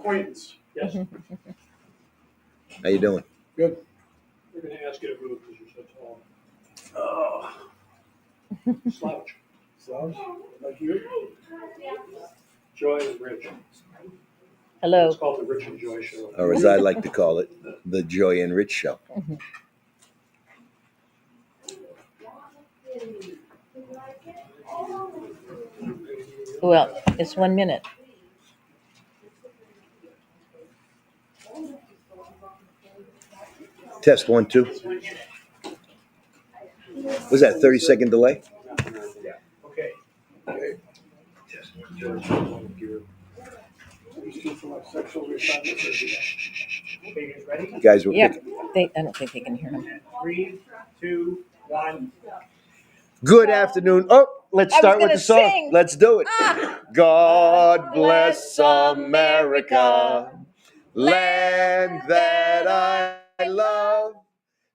acquaintance. Yes. How you doing? Good. We're going to ask you to move because you're so tall. Slouch. Slouch, like you? Joy and Rich. Hello. It's called the Rich and Joy Show. Or as I like to call it, the Joy and Rich Show. Well, it's 1 minute. Test 1, 2. Was that a 30-second delay? Okay. These two for my sexual reassignment. Okay, guys ready? Guys, we're Yeah, picking. I don't think they can hear him. 3, 2, 1. Good afternoon. Oh, let's I was start with gonna the song. sing. Let's do it. Ah. God bless America, land that I love.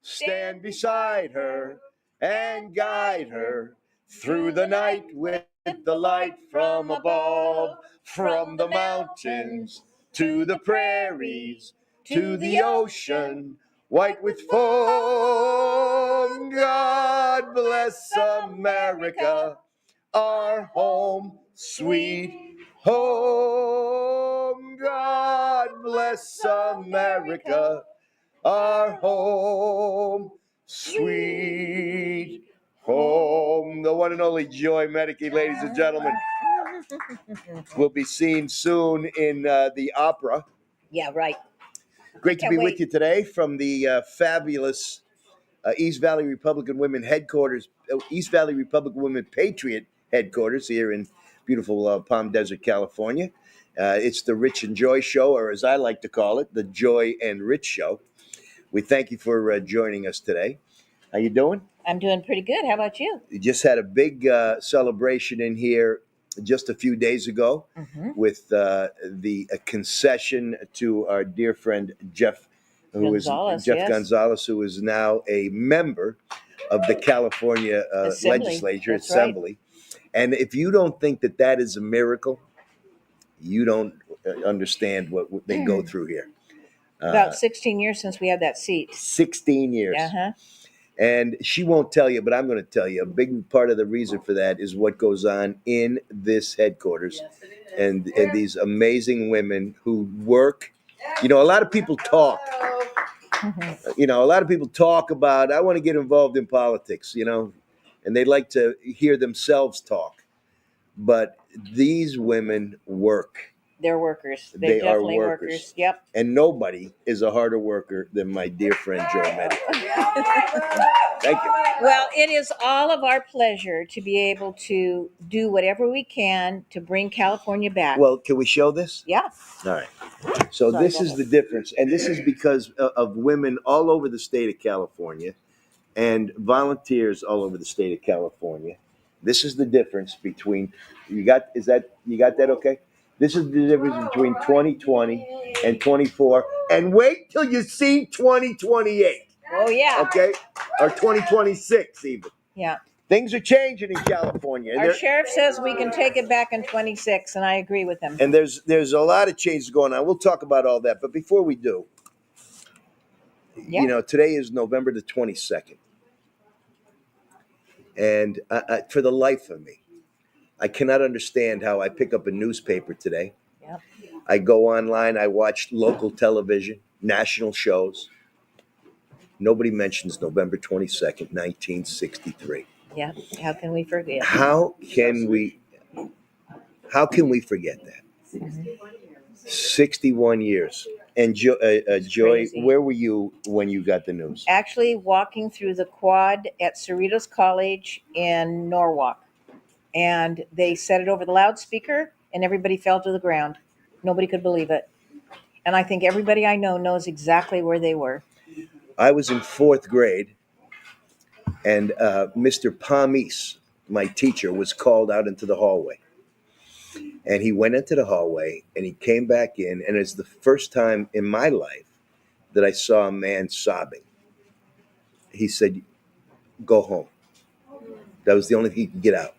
Stand beside her and guide her through the night with the light from above. From the mountains to the prairies to the ocean white with foam. God bless America, our home, sweet home. God bless America, our home, sweet home. The one and only Joy Miedecke, ladies and gentlemen, will be seen soon in the opera. Yeah, right. Great to Can't be wait. with you today from the fabulous East Valley Republican Women headquarters, East Valley Republican Women Patriot headquarters here in beautiful Palm Desert, California. It's the Rich and Joy Show, or as I like to call it, the Joy and Rich Show. We thank you for joining us today. How you doing? I'm doing pretty good. How about you? We just had a big celebration in here just a few days ago with the concession to our dear friend Jeff Gonzalez, Jeff yes. Gonzalez, who is now a member of the California Legislature That's Assembly. And if you don't think that that is a miracle, you don't understand what they go through here. About 16 years since we had that seat. 16 years. Uh-huh. And she won't tell you, but I'm going to tell you. A big part of the reason for that is what goes on in this headquarters, and these amazing women who work. You know, a lot of people talk. You know, a lot of people talk about, I want to get involved in politics, you know, and they like to hear themselves talk. But these women work. They're workers. They They're are definitely workers. Yep. And nobody is a harder worker than my dear friend Joy Miedecke. Thank you. Well, it is all of our pleasure to be able to do whatever we can to bring California back. Well, can we show this? Yeah. All right. So Sorry, this go is ahead. the difference. And this is because of women all over the state of California and volunteers all over the state of California. This is the difference between, you got that okay? This is the difference between 2020 and 24. And wait till you see 2028. Oh, yeah. Okay? Or 2026 even. Yeah. Things are changing in California. Our sheriff says we can take it back in 26, and I agree with him. And there's a lot of changes going on. We'll talk about all that. But before we do, you know, today is November the 22nd. And for the life of me, I cannot understand how I pick up a newspaper today. Yep. I go online, I watch local television, national shows. Nobody mentions November 22nd, 1963. Yeah. How can we forget? How can we forget that? 61 years. And Joy, crazy. where were you when you got the news? Actually, walking through the quad at Cerritos College in Norwalk. And they said it over the loudspeaker, and everybody fell to the ground. Nobody could believe it. And I think everybody I know knows exactly where they were. I was in fourth grade, and Mr. Pomis, my teacher, was called out into the hallway. And he went into the hallway, and he came back in, and it's the first time in my life that I saw a man sobbing. He said, "Go home." That was the only thing he could get out.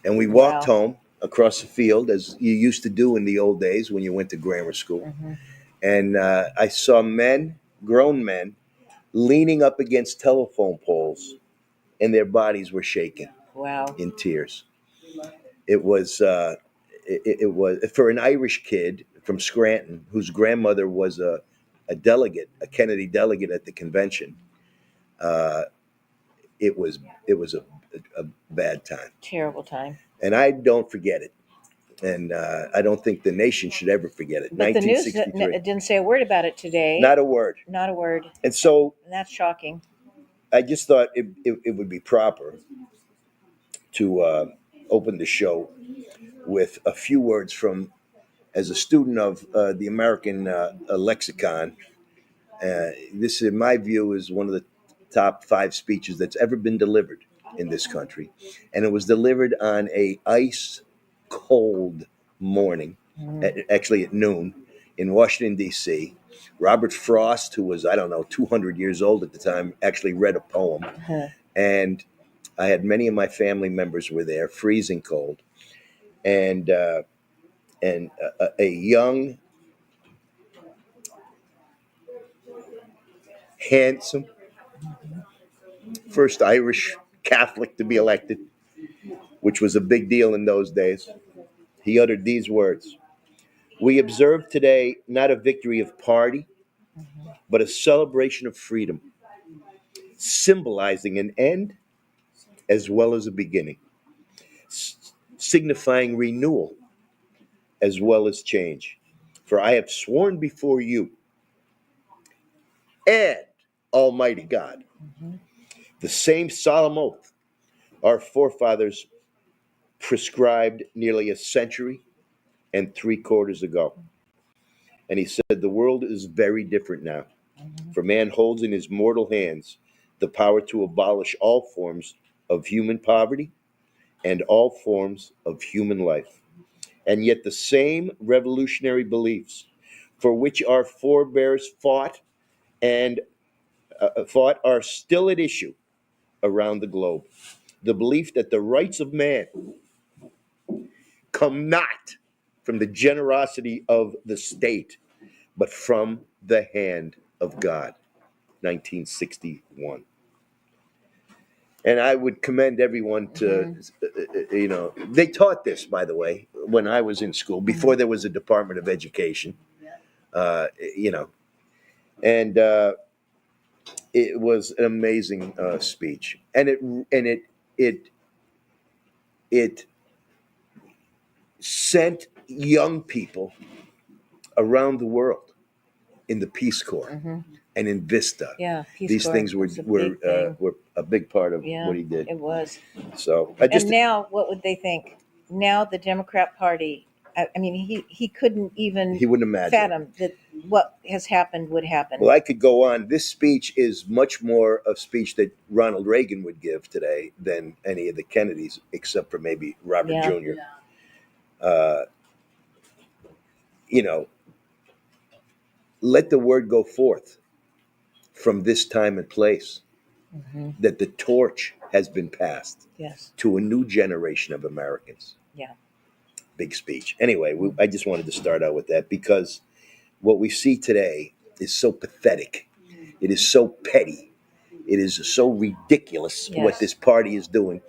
And we walked home, across the field, as you used to do in the old days when you went to grammar school. Mhm. And I saw grown men, leaning up against telephone poles, and their bodies were shaking Wow. in tears. It was it was for an Irish kid from Scranton whose grandmother was a delegate, a Kennedy delegate at the convention. Uh, it was a bad time, Terrible time. and I don't forget it. And I don't think the nation should ever forget it. But the news 1963, didn't say a word about it today. not a word. Not a word. And so And that's shocking. I just thought it would be proper to open the show with a few words from, as a student of the American lexicon. This, in my view, is one of the top 5 speeches that's ever been delivered in this country, and it was delivered on a ice cold morning, actually at noon, in Washington D.C. Robert Frost, who was, I don't know, 200 years old at the time, actually read a poem, and I had many of my family members were there, freezing cold, and a young, handsome, first Irish Catholic to be elected, which was a big deal in those days. He uttered these words: "We observe today not a victory of party, but a celebration of freedom, symbolizing an end as well as a beginning, signifying renewal as well as change. For I have sworn before you and Almighty God the same solemn oath our forefathers prescribed nearly a century and 3/4 ago." And he said, "The world is very different now, for man holds in his mortal hands the power to abolish all forms of human poverty and all forms of human life. And yet the same revolutionary beliefs for which our forebears and fought are still at issue around the globe. The belief that the rights of man come not from the generosity of the state, but from the hand of God." 1961. And I would commend everyone to, they taught this, by the way, when I was in school, before there was a Department of Education, you know, and it was an amazing speech, and it sent young people around the world in the Peace Corps and in Vista. Yeah, Peace These Corps things was a big thing. were a big part of Yeah, what he did. it was. So And now, what would they think? Now, the Democrat Party. I mean, he couldn't even he wouldn't imagine. fathom that what has happened would happen. Well, I could go on. This speech is much more a speech that Ronald Reagan would give today than any of the Kennedys, except for maybe Robert Yeah. Jr. Uh, you know, let the word go forth from this time and place that the torch has been passed Yes. to a new generation of Americans. Yeah. Big speech. Anyway, I just wanted to start out with that because what we see today is so pathetic. It is so petty. It is so ridiculous what Yes. this party is doing.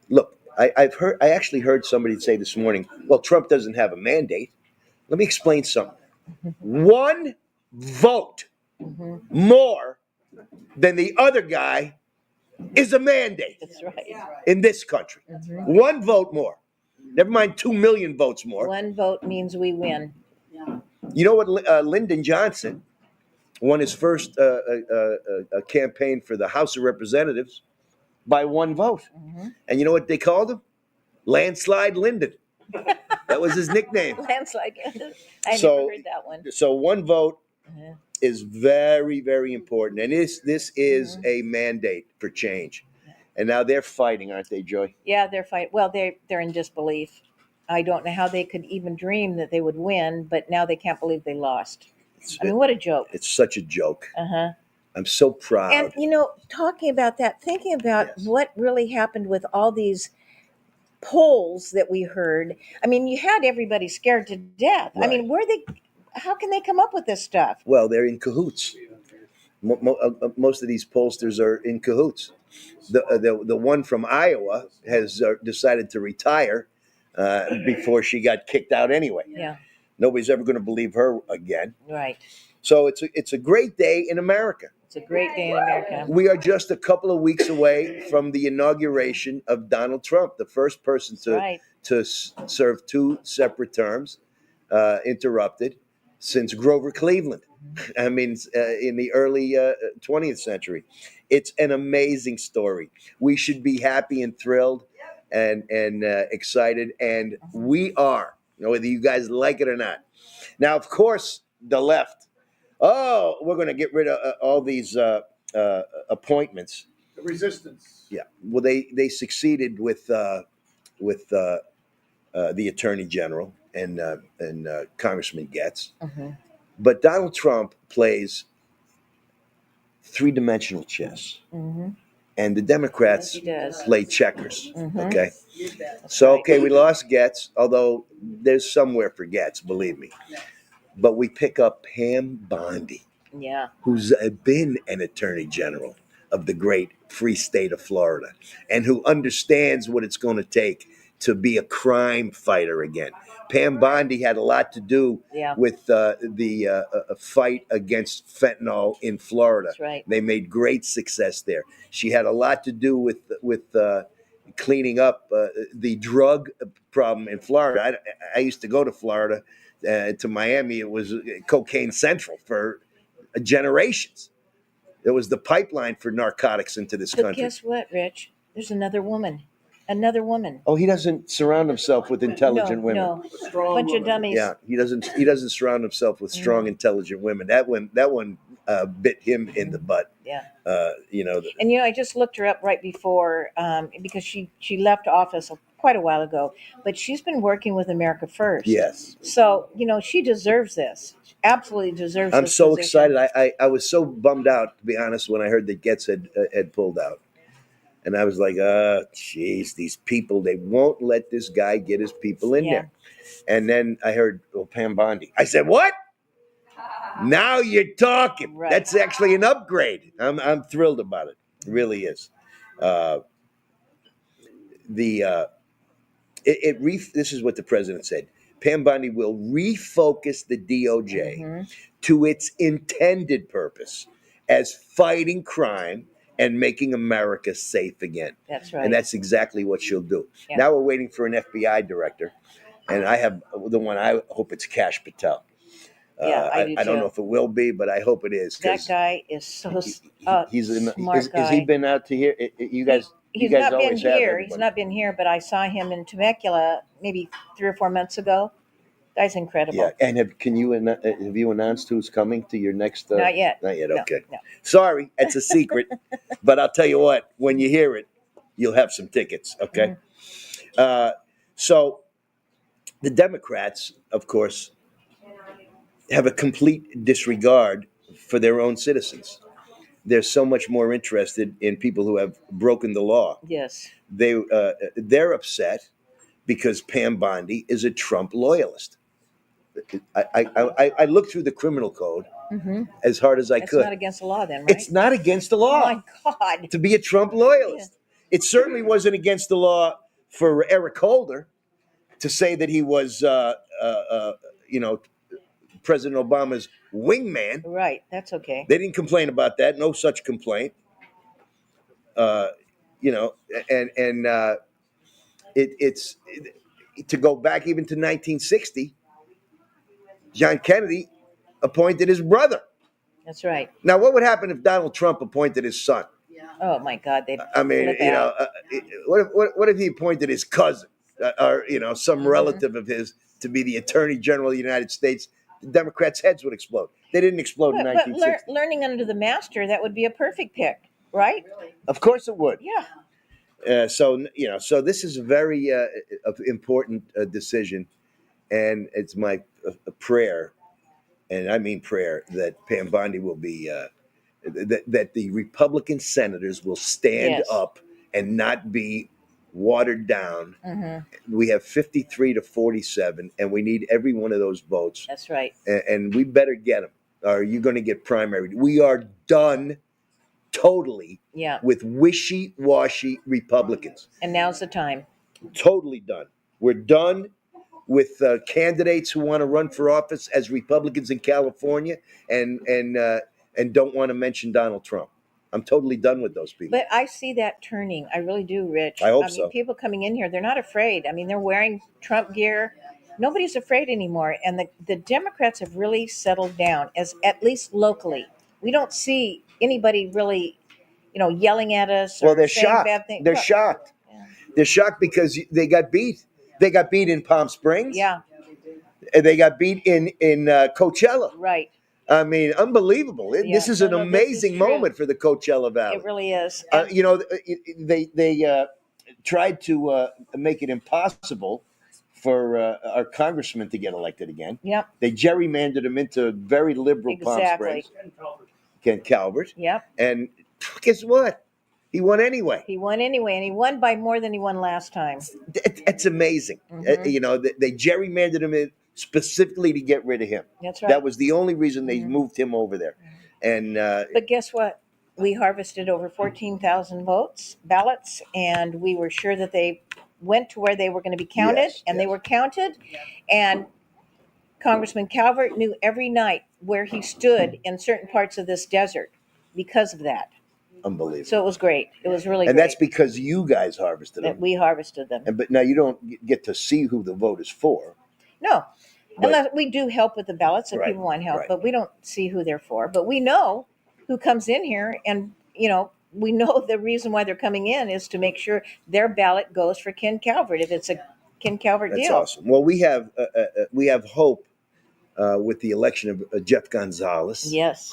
Look, I actually heard somebody say this morning, well, Trump doesn't have a mandate. Let me explain something. One vote more than the other guy is a mandate That's right. in this country. One vote more. Never mind 2 million votes more. One vote means we win. You know what? Lyndon Johnson won his first campaign for the House of Representatives by one vote. And you know what they called him? Landslide Lyndon. That was his nickname. Landslide. I So- never heard that one. So one vote Uh-huh. is very, very important. And this is a mandate for change. And now they're fighting, aren't they, Joy? Yeah, they're fighting. Well, they're in disbelief. I don't know how they could even dream that they would win, but now they can't believe they lost. I mean, what a joke. It's such a joke. Uh-huh. I'm so proud. And talking about that, thinking about Yes. what really happened with all these polls that we heard. I mean, you had everybody scared to death. I mean, how can they come up with this stuff? Well, they're in cahoots. Most of these pollsters are in cahoots. The one from Iowa has decided to retire before she got kicked out anyway. Yeah, Nobody's ever going to believe her again. right. So it's a great day in America. It's a great day in America. We are just a couple of weeks away from the inauguration of Donald Trump, the first person That's right. to serve 2 separate terms, interrupted, since Grover Cleveland. I mean, in the early 20th century. It's an amazing story. We should be happy and thrilled and excited, and we are, whether you guys like it or not. Now, of course, the left. Oh, we're going to get rid of all these appointments. The resistance. Yeah. Well, they succeeded with the Attorney General and Congressman Getz. Mm-hmm. But Donald Trump plays 3-dimensional chess, Mm-hmm. and the Democrats He does. play checkers. Mhm. Okay. That's So, right. okay, we lost Getz, although there's somewhere for Getz, believe me. But we pick up Pam Bondi, Yeah. who's been an attorney general of the great free state of Florida and who understands what it's going to take to be a crime fighter again. Pam Bondi had a lot to do Yeah. with the fight against fentanyl in Florida. That's right. They made great success there. She had a lot to do with cleaning up the drug problem in Florida. I used to go to Florida, to Miami. It was cocaine central for generations. It was the pipeline for narcotics into this But country. guess what, Rich? There's another woman. Another woman. Oh, he doesn't surround himself with intelligent women. No. A strong Bunch of woman. dummies. Yeah, he doesn't surround himself with strong, intelligent women. That one bit him in the butt. Yeah. And And I just looked her up right before because she left office quite a while ago, but she's been working with America First. yes, So she deserves this. Absolutely deserves. I'm this so position. excited. I was so bummed out, to be honest, when I heard that Getz had pulled out, and I was like, jeez, these people, they won't let this guy get his people in Yeah. there. And then I heard Pam Bondi. I said, what? Now you're talking. Right. That's actually an upgrade. I'm thrilled about it. It really is. This is what the president said. Pam Bondi will refocus the DOJ Mhm. to its intended purpose as fighting crime and making America safe again. That's right. And that's exactly what she'll do. Yeah. Now we're waiting for an FBI director, and I have the one. I hope it's Kash Patel. Yeah, I do I don't too. know if it will be, but I hope it is. That guy is so He's smart guy. Has he been out to here? You guys, He's you guys not been always have here. everybody. He's not been here, but I saw him in Temecula maybe 3 or 4 months ago. Guy's incredible. Yeah, and have you announced who's coming to your next? Not yet. Not yet. No, Okay. no. Sorry, it's a secret. But I'll tell you what. When you hear it, you'll have some tickets. Okay. So the Democrats, of course, have a complete disregard for their own citizens. They're so much more interested in people who have broken the law. Yes. They're upset because Pam Bondi is a Trump loyalist. I looked through the criminal code Mm-hmm. as hard as I It's could. not against the law, then, right? It's not against the Oh law my God. to be a Trump loyalist. It certainly wasn't against the law for Eric Holder to say that he was, President Obama's wingman. Right. That's okay. They didn't complain about that. No such complaint. It's to go back even to 1960. John Kennedy appointed his brother. That's right. Now, what would happen if Donald Trump appointed his son? Oh my God. They'd I mean, flip out. what if he appointed his cousin or some Mm-hmm. relative of his to be the Attorney General of the United States? The Democrats' heads would explode. They didn't explode in But 1960. learning under the master, that would be a perfect pick, right? Of course, it would. Yeah. So this is a very important decision, and it's my prayer, and I mean prayer, that Pam Bondi will be that the Republican senators will stand Yes. up and not be watered down. We have 53 to 47, and we need every one of those votes. That's right. And we better get them. Or you're going to get primary. We are done totally Yeah. with wishy-washy Republicans. And now's the time. Totally done. We're done with candidates who want to run for office as Republicans in California and don't want to mention Donald Trump. I'm totally done with those people. But I see that turning. I really do, Rich. I hope mean, so. People coming in here, they're not afraid. I mean, they're wearing Trump gear. Nobody's afraid anymore. And the Democrats have really settled down, as at least locally. We don't see anybody really, yelling at us or Well, they're saying shocked. bad things. They're Well, shocked. yeah. They're shocked because they got beat. They got beat in Palm Springs. Yeah, And they got beat in Coachella. right. I mean, unbelievable. Yeah. This is an This is amazing true. moment for the Coachella Valley. It really is. They tried to make it impossible for our congressman to get elected again. Yep, They gerrymandered him into very liberal Palm exactly. Springs, Ken Calvert. Yep. And guess what? He won anyway. He won anyway, and he won by more than he won last time. It's amazing. They gerrymandered him in specifically to get rid of him. That's right. That was the only reason they moved him over there. And But guess what? We harvested over 14,000 ballots, and we were sure that they went to where they were going to be counted, Yes, and they yes. were counted. And Congressman Calvert knew every night where he stood in certain parts of this desert because of that. unbelievable. So it was great. It was really And great that's because you guys harvested that them. we harvested them. But now you don't get to see who the vote is for. No, But- unless we do help with the ballots if Right, people want help, right. but we don't see who they're for. But we know who comes in here, and we know the reason why they're coming in is to make sure their ballot goes for Ken Calvert if it's a Ken Calvert That's deal. awesome. Well, we have hope with the election of Jeff Gonzalez, Yes.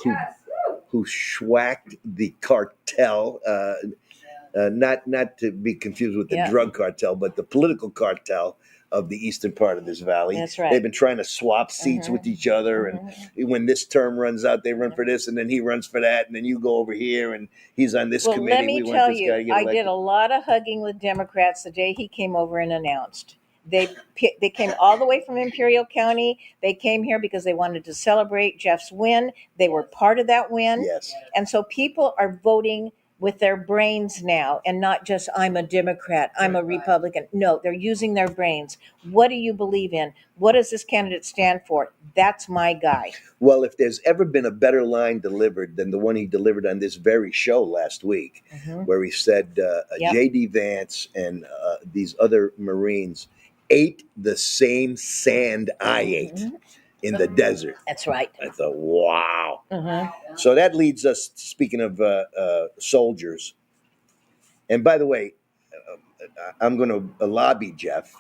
who schwacked the cartel. Not to be confused with the Yeah. drug cartel, but the political cartel of the eastern part of this valley. That's right. They've been trying to swap seats with each other, and when this term runs out, they run for this, and then he runs for that, and then you go over here, and he's on this Well, committee. let me we want tell this you, guy to get I elected. did a lot of hugging with Democrats the day he came over and announced. They came all the way from Imperial County. They came here because they wanted to celebrate Jeff's win. They were part of that win. Yes. And so people are voting with their brains now, and not just I'm a Democrat, I'm a Republican. No, they're using their brains. What do you believe in? What does this candidate stand for? That's my guy. Well, if there's ever been a better line delivered than the one he delivered on this very show last week, where he said Yep. J.D. Vance and these other Marines ate the same sand I ate in the desert. That's right. I thought, wow. Mm-hmm. So that leads us, speaking of soldiers, and by the way, I'm going to lobby Jeff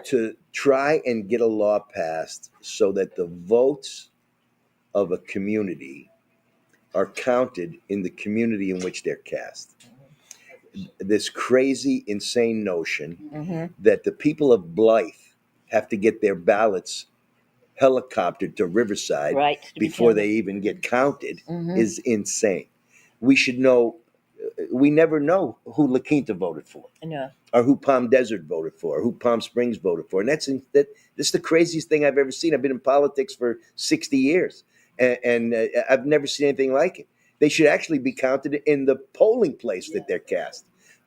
to try and get a law passed so that the votes of a community are counted in the community in which they're cast. This crazy, insane notion that the people of Blythe have to get their ballots helicoptered to Riverside Right, to be before counted. they even get counted is insane. We should know. We never know who La Quinta voted for, No. or who Palm Desert voted for, or who Palm Springs voted for, and this is the craziest thing I've ever seen. I've been in politics for 60 years, and I've never seen anything like it. They should actually be counted in the polling place that they're cast,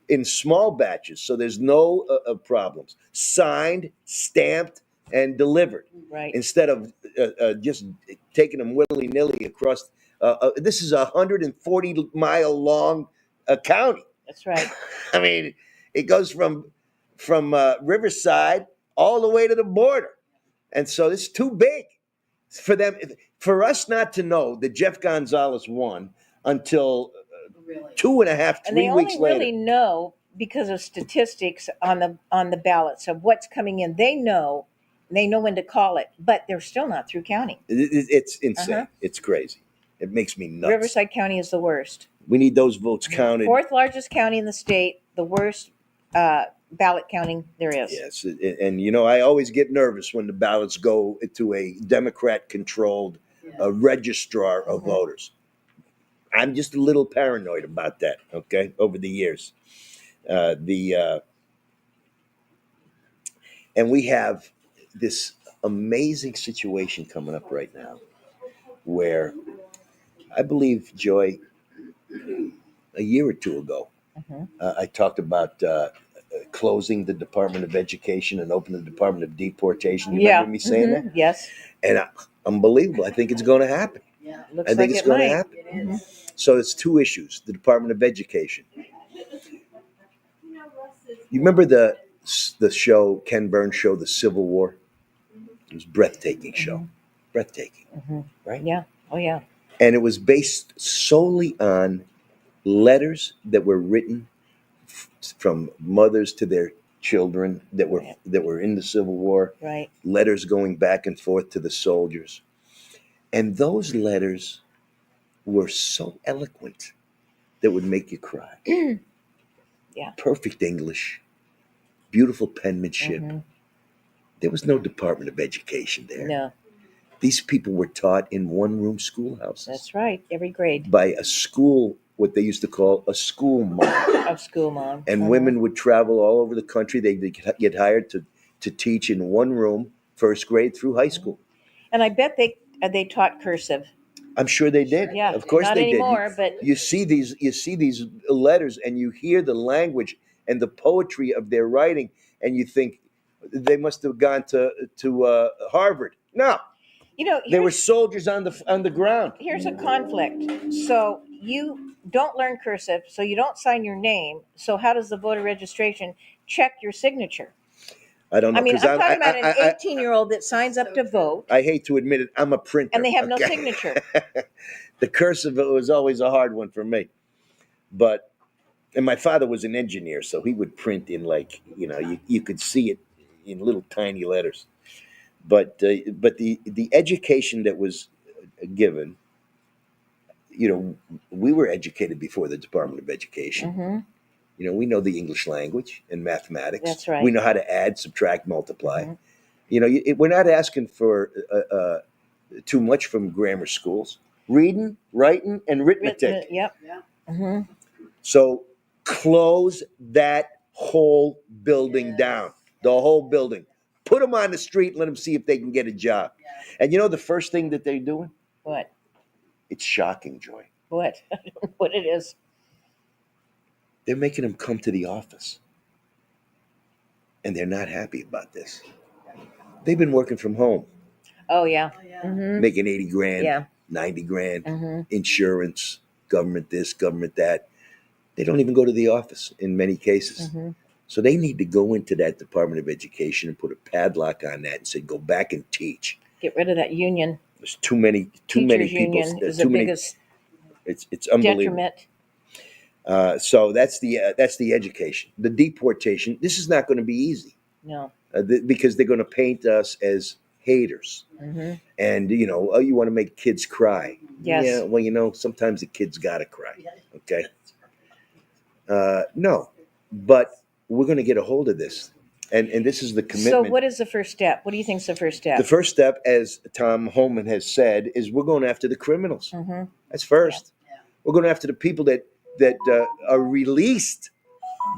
in small batches, so there's no problems. Signed, stamped, and delivered, Right. instead of just taking them willy-nilly across. This is a 140-mile long county. That's right. I mean, it goes from Riverside all the way to the border, and so it's too big for them. For us not to know that Jeff Gonzalez won until 2.5, And they 3 weeks only later. really know because of statistics on the ballots of what's coming in. They know when to call it, but they're still not through counting. It's insane. It's crazy. It makes me nuts. Riverside County is the worst. We need those votes counted. Fourth largest county in the state, the worst ballot counting there is. Yes, and I always get nervous when the ballots go to a Democrat-controlled registrar of voters. I'm just a little paranoid about that. Okay, over the years, The and we have this amazing situation coming up right now, where I believe, Joy, a year or two ago, Mhm. I talked about closing the Department of Education and opening the Department of Deportation. You Yeah. remember me saying that? Yes. And unbelievable. I think it's going to happen. Looks I think like it's it going to might. happen. Mhm. So it's two issues: the Department of Education. You remember the show, Ken Burns show, The Civil War? It was a breathtaking show, Mhm. breathtaking, Mhm. right? Yeah. Oh yeah. And it was based solely on letters that were written from mothers to their children Right. that were in the Civil War, Right. letters going back and forth to the soldiers. And those letters were so eloquent that would make you cry. Yeah. Perfect English, beautiful penmanship. Mhm. There was no Department of Education there. No, These people were taught in one room schoolhouses that's right. Every grade by a school, what they used to call a school mom. of school mom. And Mhm. women would travel all over the country. They'd get hired to teach in one room, first grade through high school. And I bet they taught cursive. I'm sure they did. Yeah. Of course Not they did. anymore, but You see these letters, and you hear the language and the poetry of their writing, and you think they must have gone to Harvard. No, they were here's soldiers on the ground. here's a conflict. So you don't learn cursive, so you don't sign your name. So how does the voter registration check your signature? I don't know I mean, because I'm talking about an 18-year-old that signs up to vote I hate to admit it, I'm a printer, and they have no okay? signature. The cursive was always a hard one for me, and my father was an engineer, so he would print in you could see it in little tiny letters. But the education that was given, we were educated before the Department of Education. Hmm. We know the English language and mathematics. That's right. We know how to add, subtract, multiply. Mhm. We're not asking for too much from grammar schools. Reading, writing, and arithmetic. Yep. Hmm. So close that whole building down. The whole building. Put them on the street and let them see if they can get a job. And the first thing that they're doing? What? It's shocking, Joy. What? I don't know what it is. They're making them come to the office. And they're not happy about this. They've been working from home, Oh yeah. Hmm. making 80 grand, Yeah. 90 grand, Hmm. insurance, government this, government that. They don't even go to the office in many cases. Hmm. So they need to go into that Department of Education and put a padlock on that and say, go back and teach. Get rid of that union. There's too many Teachers people. union is the biggest It's unbelievable. detriment. So that's the education. The deportation. This is not going to be easy No. because they're going to paint us as haters. Hmm. And you want to make kids cry. Yes. Yeah. Well, sometimes the kids gotta cry. Okay. No, but we're going to get a hold of this, and this is the So commitment. what is the first step? What do you think is the first step? The first step, as Tom Homan has said, is we're going after the criminals. Hmm. That's first. We're going after the people that are released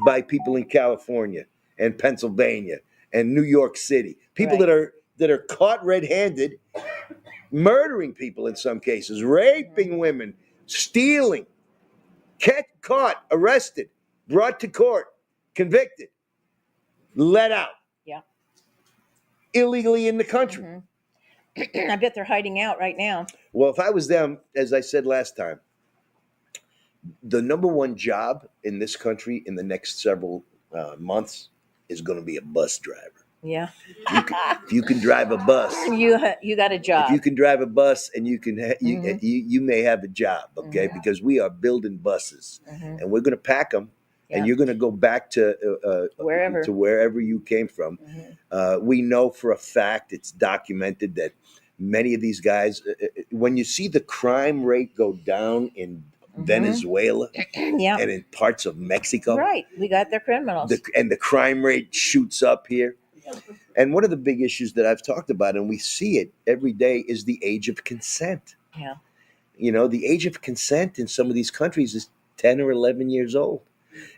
by people in California and Pennsylvania and New York City. People Right. that are caught red-handed, murdering people in some cases, raping women, stealing, caught, arrested, brought to court, convicted, let out. Yeah. Illegally in the country. I bet they're hiding out right now. Well, if I was them, as I said last time, the number one job in this country in the next several months is going to be a bus driver. Yeah. If you can drive a bus, You got a if job. you can drive a bus, and you can, Mhm. you may have a job, okay? Mhm. Because we are building buses, Mhm. and we're going to pack them, Yeah. and you're going to go back to Wherever you came from. Mhm. We know for a fact, it's documented that many of these guys, when you see the crime rate go down in Mhm. Venezuela Yeah. and in parts of Mexico, Right. We got their criminals. and the crime rate shoots up here. And one of the big issues that I've talked about, and we see it every day, is the age of consent. Yeah. The age of consent in some of these countries is 10 or 11 years old.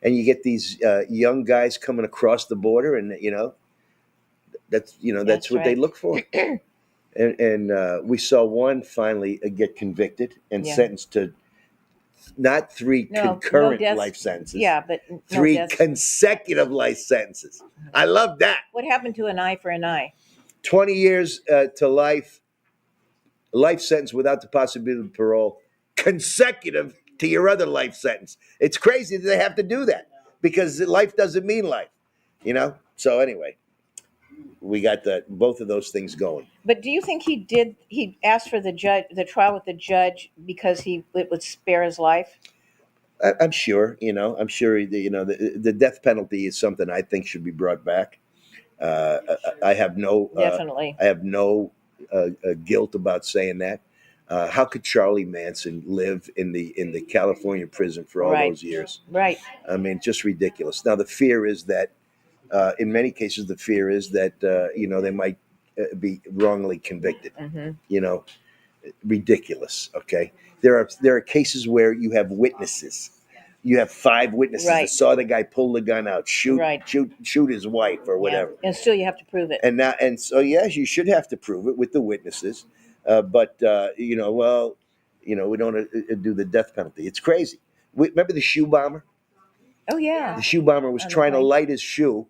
and you get these young guys coming across the border, and that's That's what they right. look for. And we saw one finally get convicted and Yeah. sentenced to not three No concurrent deaths. life sentences, Yeah, but no 3 deaths. consecutive life sentences. I love that. What happened to an eye for an eye? 20 years to life sentence without the possibility of parole, consecutive to your other life sentence. It's crazy that they have to do that because life doesn't mean life, So anyway, we got both of those things going. But do you think he asked for the trial with the judge because it would spare his life? I'm sure, the death penalty is something I think should be brought back. I have no Definitely. guilt about saying that. How could Charlie Manson live in the California prison for all Right. those years? Right. I mean, just ridiculous. Now the fear is that, in many cases, they might be wrongly convicted. Mm-hmm. Ridiculous. Okay, there are cases where you have witnesses. You have 5 witnesses Right. that saw the guy pull the gun out, shoot his wife or whatever. Yeah. And still you have to prove it. And so yes, you should have to prove it with the witnesses. But we don't do the death penalty. It's crazy. Remember the shoe bomber? Oh yeah. The shoe bomber was On the trying to plane. light his shoe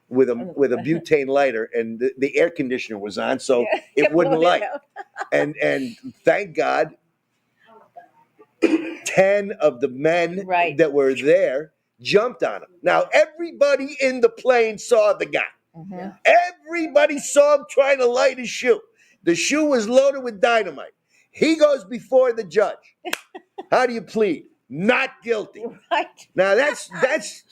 with a butane lighter, and the air conditioner was on, so Yeah, it kept wouldn't blowing light. out. And thank God, 10 of the men Right. that were there jumped on him. Now everybody in the plane saw the guy. Mm-hmm. Everybody saw him trying to light his shoe. The shoe was loaded with dynamite. He goes before the judge. How do you plead? Not guilty. Right. Now that's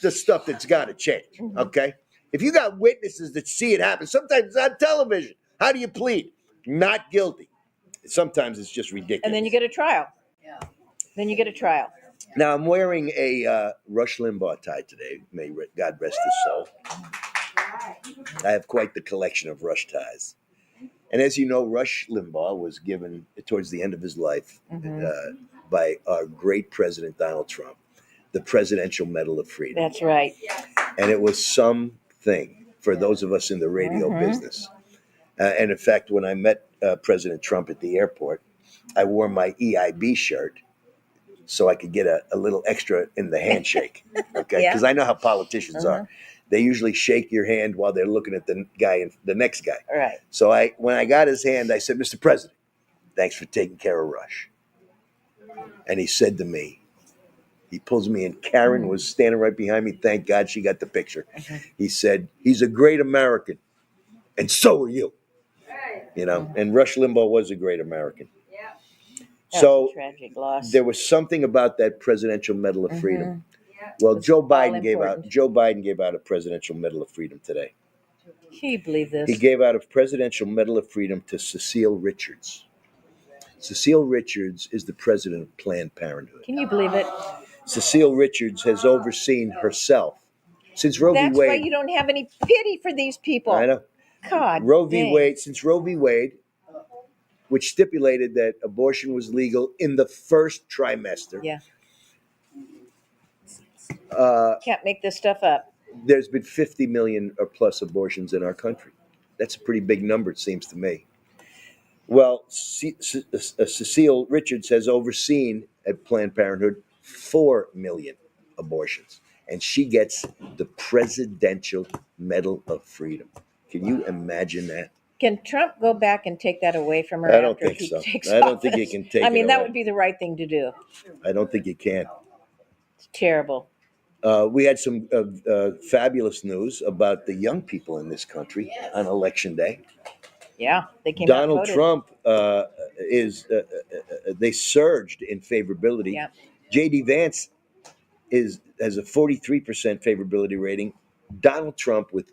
the stuff that's got to change. Mm-hmm. Okay, if you got witnesses that see it happen, sometimes it's on television. How do you plead? Not guilty. Sometimes it's just ridiculous. And then you get a trial. Yeah. Then you get a trial. Now I'm wearing a Rush Limbaugh tie today. May God rest his soul. I have quite the collection of Rush ties. And as you know, Rush Limbaugh was given, towards the end of his life, by our great President Donald Trump, the Presidential Medal of Freedom. That's right. And it was something for those of us in the radio business. And in fact, when I met President Trump at the airport, I wore my EIB shirt so I could get a little extra in the handshake. Okay, because I know how politicians are. They usually shake your hand while they're looking at the next guy. Right. So when I got his hand, I said, "Mr. President, thanks for taking care of Rush." And he said to me, he pulls me in. Karen was standing right behind me. Thank God she got the picture. He said, "He's a great American, and so are you." And Rush Limbaugh was a great American. That's So a tragic loss. there was something about that Presidential Medal of Freedom. Well, Joe Biden gave out a Presidential Medal of Freedom today. Can you believe this? He gave out a Presidential Medal of Freedom to Cecile Richards. Cecile Richards is the president of Planned Parenthood. Can you believe it? Cecile Richards has overseen herself since Roe v. That's Wade. why you don't have any pity for these people. I know. God. Roe v. dang. Wade, since Roe v. Wade, which stipulated that abortion was legal in the first trimester. Yeah. Can't make this stuff up. There's been 50 million or plus abortions in our country. That's a pretty big number, it seems to me. Well, Cecile Richards has overseen at Planned Parenthood 4 million abortions, and she gets the Presidential Medal of Freedom. Can you imagine that? Can Trump go back and take that away from her? I don't after think he so. takes I don't think office? he can take I mean, it that away. would be the right thing to do. I don't think you can. It's terrible. We had some fabulous news about the young people in this country on Election Day. Yeah, they came Donald out and Trump they surged in favorability. Yeah. J.D. Vance has a 43% favorability rating. Donald Trump, with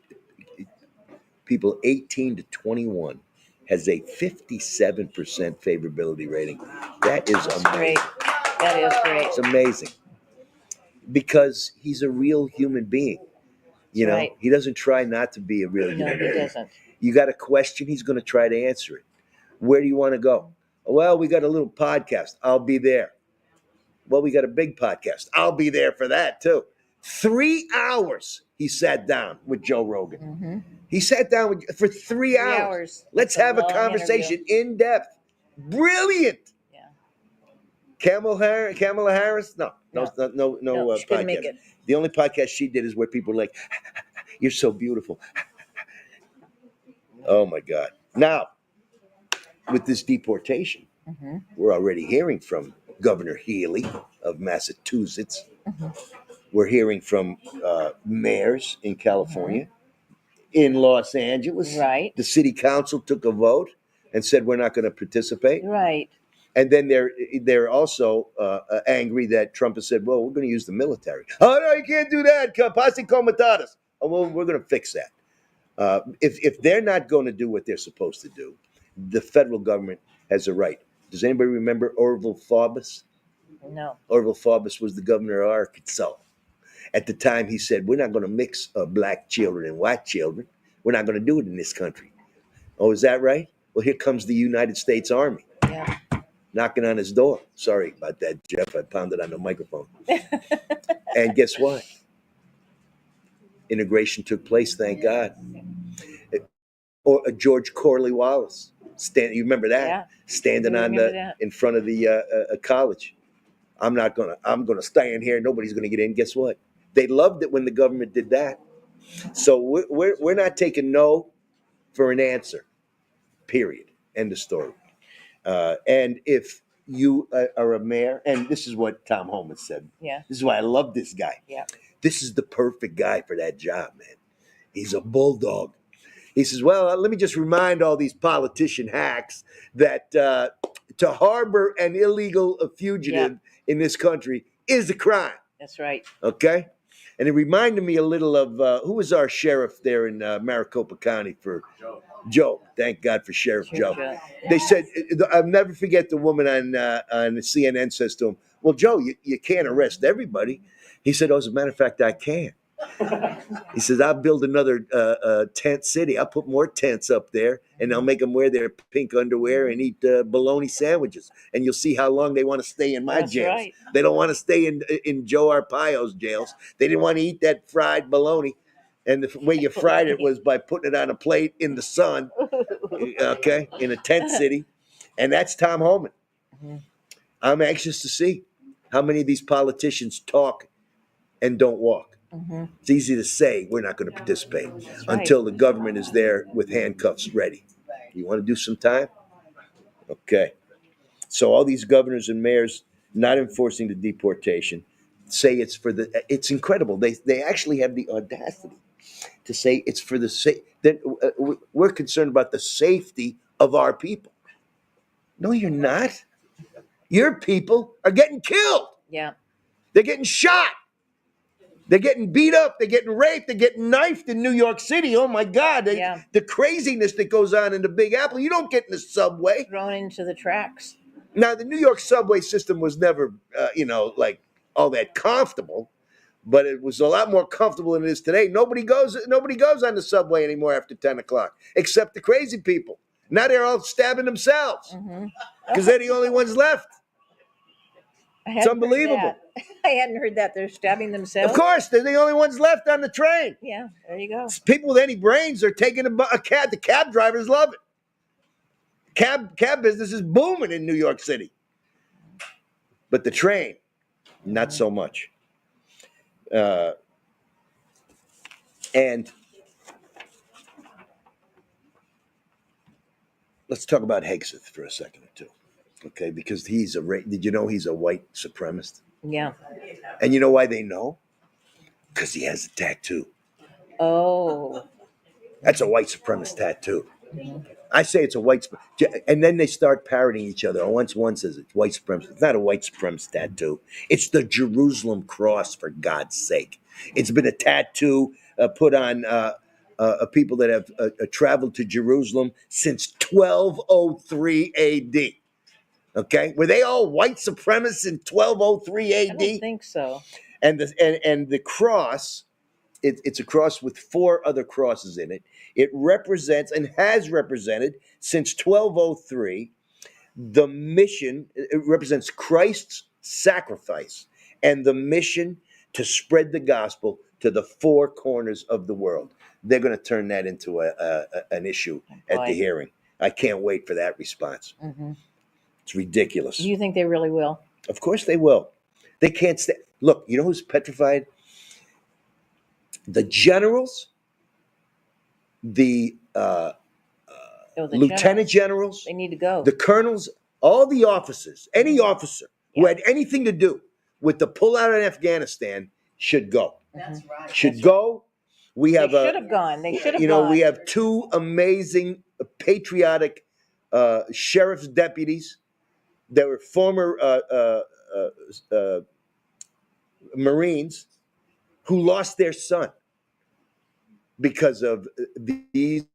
people 18 to 21, has a 57% favorability rating. That is That's amazing. great. That is great. It's amazing because he's a real human being. You know, right. He doesn't try not to be a real No, human he being. doesn't. You got a question, he's going to try to answer it. Where do you want to go? Well, we got a little podcast. I'll be there. Well, we got a big podcast. I'll be there for that too. 3 hours he sat down with Joe Rogan. Mm-hmm. He sat down for 3 hours. Let's That's have a long conversation interview. in depth. Brilliant. Yeah. Kamala Harris? No No, she couldn't make podcast. it. The only podcast she did is where people are like, "You're so beautiful." Oh my God. Now, with this deportation, Mm-hmm. we're already hearing from Governor Healy of Massachusetts. Mm-hmm. We're hearing from mayors in California, in Los Angeles. Right. The city council took a vote and said we're not going to participate. Right. And then they're also angry that Trump has said, well, we're going to use the military. Oh, no, you can't do that. Capaz comitadas. Oh, well, we're going to fix that. If they're not going to do what they're supposed to do, the federal government has a right. Does anybody remember Orville Faubus? No. Orville Faubus was the governor of Arkansas. At the time, he said, we're not going to mix black children and white children. We're not going to do it in this country. Oh, is that right? Well, here comes the United States Army Yeah. knocking on his door. Sorry about that, Jeff. I pounded on the microphone. And guess what? Integration took place, thank God. Or George Corley-Wallace. You remember that? Yeah. Standing I on remember the that. in front of the college. I'm gonna stand here. Nobody's gonna get in. Guess what? They loved it when the government did that. So we're not taking no for an answer. Period. End of story. And if you are a mayor, and this is what Tom Homan said. Yeah. This is why I love this guy. Yeah. This is the perfect guy for that job, man. He's a bulldog. He says, well, let me just remind all these politician hacks that to harbor an illegal fugitive in this country is a crime. That's right. Okay? And it reminded me a little of who was our sheriff there in Maricopa County for Joe. Thank God for Sheriff Joe. Yeah. They said, I'll never forget the woman on CNN says to him, well, Joe, you can't arrest everybody. He said, oh, as a matter of fact, I can. He says, I'll build another tent city. I'll put more tents up there, and I'll make them wear their pink underwear and eat bologna sandwiches. And you'll see how long they want to stay in my That's jails. right. They don't want to stay in Joe Arpaio's jails. They didn't want to eat that fried bologna. And the way you fried it was by putting it on a plate in the sun, okay, in a tent city. And that's Tom Homan. Mhm. I'm anxious to see how many of these politicians talk and don't walk. Mm-hmm. It's easy to say we're not going to participate right. until the government is there with handcuffs ready. You want to do some time? Okay. So all these governors and mayors not enforcing the deportation say it's incredible. They actually have the audacity to say it's for the sake that we're concerned about the safety of our people. No, you're not. Your people are getting killed. Yeah. They're getting shot. They're getting beat up. They're getting raped. They're getting knifed in New York City. Oh, my God. The craziness that goes on in the Big Apple, you don't get in the subway. Thrown into the tracks. Now, the New York subway system was never, like all that comfortable, but it was a lot more comfortable than it is today. Nobody goes on the subway anymore after 10 o'clock, except the crazy people. Now they're all stabbing themselves because they're the only ones left. It's unbelievable. I hadn't heard that. They're stabbing themselves. Of course, they're the only ones left on the train. Yeah, there you go. People with any brains are taking a cab. The cab drivers love it. Cab business is booming in New York City. But the train, not so much. And let's talk about Hegseth for a second or two. Okay, because did you know he's a white supremacist? Yeah. And you know why they know? Because he has a tattoo. Oh. That's a white supremacist tattoo. I say it's a white, and then they start parroting each other. One says it's white supremacist. It's not a white supremacist tattoo. It's the Jerusalem cross, for God's sake. It's been a tattoo put on people that have traveled to Jerusalem since 1203 A.D. Okay, were they all white supremacists in 1203 A.D.? I don't think so. And the cross. It's a cross with 4 other crosses in it. It represents and has represented since 1203 the mission. It represents Christ's sacrifice and the mission to spread the gospel to the four corners of the world. They're going to turn that into an issue at the Boy. hearing. I can't wait for that response. Mm-hmm. It's ridiculous. Do you think they really will? Of course they will. They can't stay. Look, you know who's petrified? The generals, the Oh, the lieutenant generals. generals, They need to go. the colonels, all the officers, any officer who Yeah. had anything to do with the pullout in Afghanistan should go. That's right. Should go. We They have should have gone. They should have you know, gone. we have two amazing patriotic sheriff's deputies. They were former Marines who lost their son because of these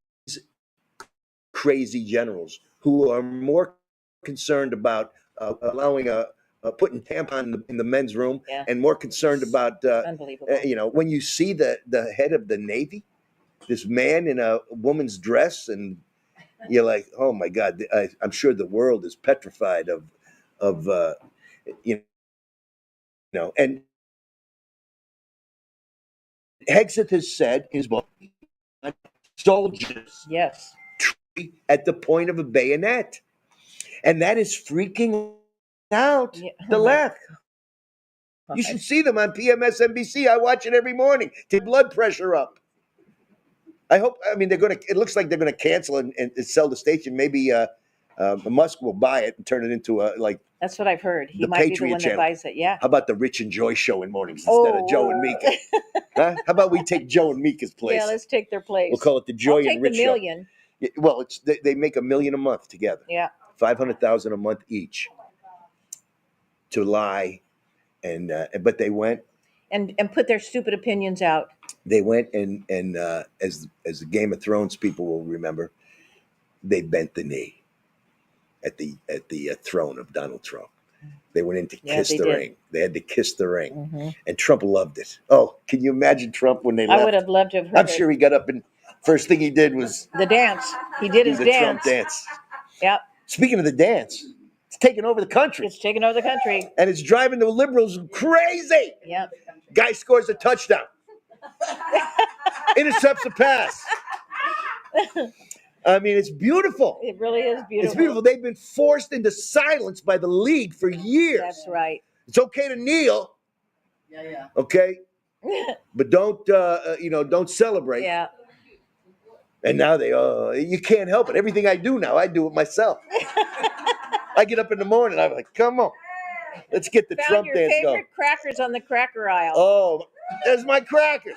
crazy generals who are more concerned about allowing putting tampon in the men's room Yeah. and more concerned about Unbelievable. you know, when you see the head of the Navy, this man in a woman's dress, and you're like, oh my God, I'm sure the world is petrified of you know. And Hegseth has said in his book, soldiers Yes. at the point of a bayonet, and that is freaking out Yeah. the Oh my left. You should see them on PMSNBC. I watch it every morning to blood pressure up. I hope. I mean, they're going to. It looks like they're going to cancel and sell the station. Maybe Musk will buy it and turn it into a like. That's what I've heard. He The might be Patriot the one channel. that buys it. Yeah. How about the Rich and Joy show in mornings instead of Joe and Miedecke? Huh? How about we take Joe and Miedecke's place? Yeah, let's take their place. We'll call it the Joy I'll take and the Rich show. million. Well, it's they make $1 million a month together. Yeah. 500,000 a month each to lie, and but they went. And put their stupid opinions out. They went and as the Game of Thrones people will remember, they bent the knee at the throne of Donald Trump. They went in to Yeah, kiss they the did. ring. They had to kiss the ring, Mm-hmm. and Trump loved it. Oh, can you imagine Trump when they left? I would have loved to have heard I'm sure he got up and first thing he did was the dance. He did do his the dance. Trump dance. Yep. Speaking of the dance, it's taking over the country, It's taking over the country. and it's driving the liberals crazy. Yep. Guy scores a touchdown, intercepts a pass. I mean, it's beautiful. It really is beautiful. It's beautiful. They've been forced into silence by the league for years. That's right. It's okay to kneel, Yeah. okay, but don't don't celebrate. Yeah. And now you can't help it. Everything I do now, I do it myself. I get up in the morning, I'm like, come on, let's get the Found Trump your dance favorite going. crackers on the cracker aisle. Oh, there's my crackers.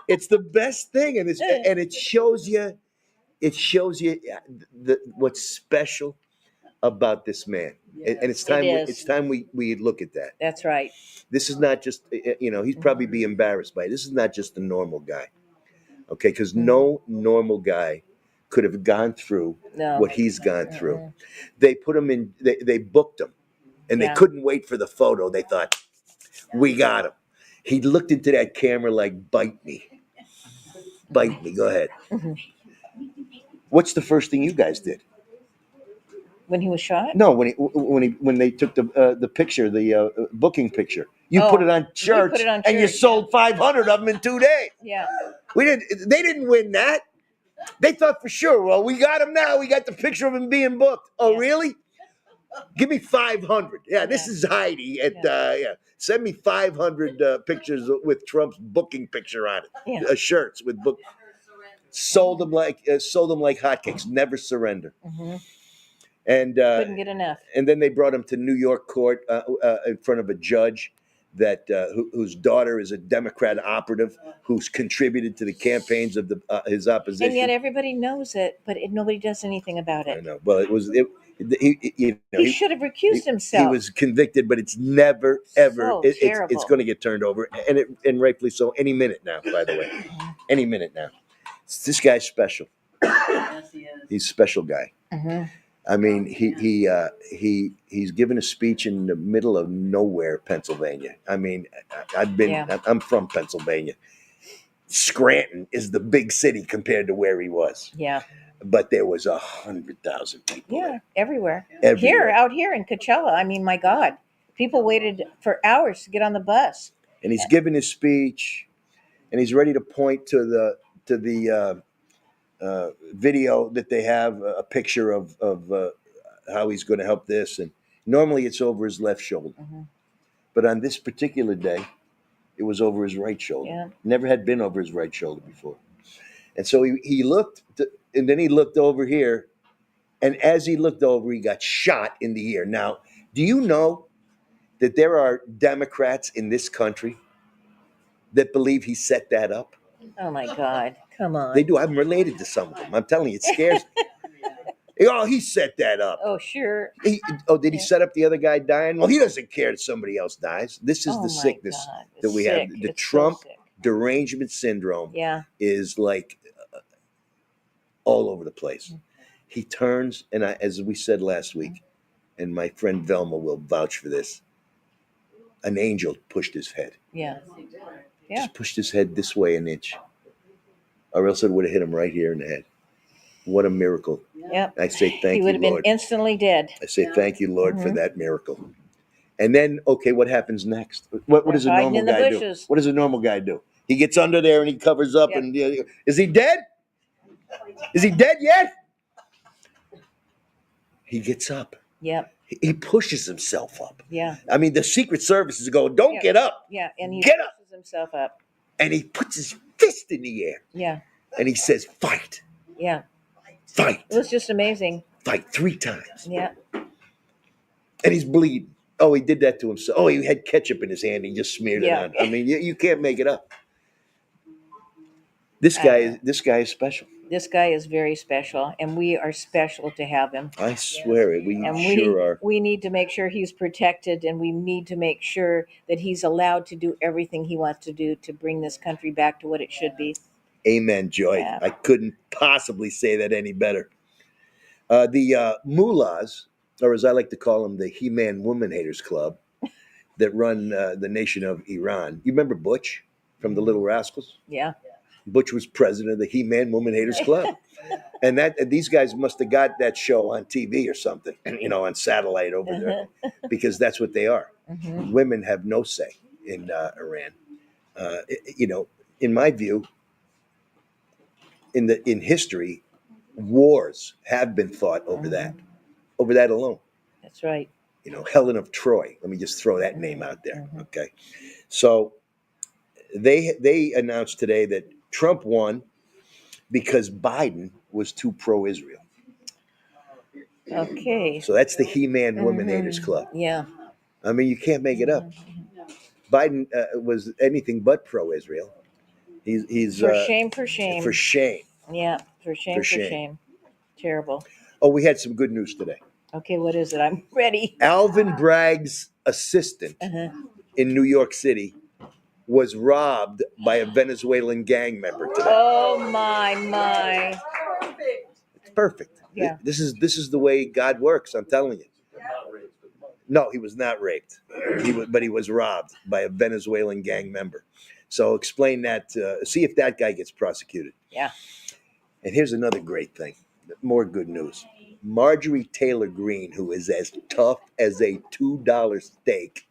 It's the best thing, and it shows you what's special about this man. And it's time It is. it's time we look at that. That's right. This is not just he's probably be embarrassed by it. This is not just a normal guy, okay? Because no normal guy could have gone through No. what he's gone through. They put him in. They booked him, and Yeah. they couldn't wait for the photo. They thought, we got him. He looked into that camera like, bite me. Bite me. Go ahead. What's the first thing you guys did? When he was shot? No, when they took the picture, the booking picture, you Oh, put it on shirts, put it on and you shirts, sold 500 of them in 2 days. Yeah. They didn't win that. They thought for sure. Well, we got him now. We got the picture of him being booked. Oh, Yeah. really? Give me 500. Yeah, this is Heidi at Send me 500 pictures with Trump's booking picture on it. Yeah. Shirts with book. Sold them like hotcakes. Never surrender. Mm-hmm. And Couldn't get enough. and then they brought him to New York court in front of a judge that whose daughter is a Democrat operative who's contributed to the campaigns of his opposition. And yet everybody knows it, but nobody does anything about I it. know. Well, He should have recused himself. He was convicted, but it's never ever. So It's terrible. going to get turned over, and rightfully so. Any minute now, by the way, any minute now. This guy's special. Yes, he is. He's a special guy. Mhm. I mean, he's given a speech in the middle of nowhere, Pennsylvania. I mean, Yeah. I'm from Pennsylvania. Scranton is the big city compared to where he was, Yeah. but there was 100,000 people. Yeah. Everywhere. Everywhere. Out here in Coachella. I mean, my God. People waited for hours to get on the bus. And he's giving his speech, and he's ready to point to the video that they have a picture of how he's going to help this. And normally it's over his left shoulder, Mhm. but on this particular day, it was over his right shoulder. Yeah. Never had been over his right shoulder before. And so he looked, and then he looked over here, and as he looked over, he got shot in the ear. Now, do you know that there are Democrats in this country that believe he set that up? Oh my God. Come on. They do. I'm related to some of them. I'm telling you, it scares me. Oh, he set that up. Oh, sure. Did he set up the other guy dying? Well, he doesn't care if somebody else dies. This is Oh the my sickness God. that It's we sick. have. The It's so Trump sick. derangement syndrome Yeah. is like all over the place. He turns, and as we said last week, and my friend Velma will vouch for this, an angel pushed his head. Yeah. Yeah. Just pushed his head this way an inch, or else it would have hit him right here in the head. What a miracle. Yep. I say thank He you, would have been Lord. instantly dead. I say thank you, Lord, for Mhm. that miracle. And then, okay, what happens next? What does a Hiding normal in the guy do? bushes. What does a normal guy do? He gets under there and he covers up. Yep. And is he dead? Is he dead yet? He gets up. Yep. He pushes himself up. Yeah. I mean, the Secret Service is going, don't Yep. get up. Yeah. And he Get up. pushes himself up. And he puts his fist in the air Yeah. and he says, fight, Yeah. fight, It was just amazing. fight 3 times. Yeah. And he's bleeding. Oh, he did that to himself. Oh, he had ketchup in his hand. He just smeared Yeah. it on. I mean, you can't make it up. This guy is special. This guy is very special, and we are special to have him. I swear it. We And sure are. we need to make sure he's protected, and we need to make sure that he's allowed to do everything he wants to do to bring this country back to what it should be. Amen, Joy. Yeah. I couldn't possibly say that any better. The mullahs, or as I like to call them, the He-Man Woman Haters Club, that run the nation of Iran. You remember Butch from the Little Rascals? Yeah. Butch was president of the He-Man Woman Haters Club. And these guys must have got that show on TV or something, on satellite over there, because that's what they are. Mhm. Women have no say in Iran. In my view, in history, wars have been fought over that alone. That's right. Helen of Troy. Let me just throw that name out there. Okay, so they announced today that Trump won because Biden was too pro-Israel. Okay. So that's the He-Man Woman Haters Club. Yeah. I mean, you can't make it up. Biden was anything but pro-Israel. He's For shame, for shame. For shame. Yeah. For shame, For for shame. shame. Terrible. Oh, we had some good news today. Okay, what is it? I'm ready. Alvin Bragg's assistant Uh-huh. in New York City was robbed by a Venezuelan gang member today. Oh my. It's perfect. Yeah. This is the way God works. I'm telling you. No, he was not raped. But he was robbed by a Venezuelan gang member. So explain that. See if that guy gets prosecuted. Yeah. And here's another great thing. More good news. Marjorie Taylor Greene, who is as tough as a $2 steak,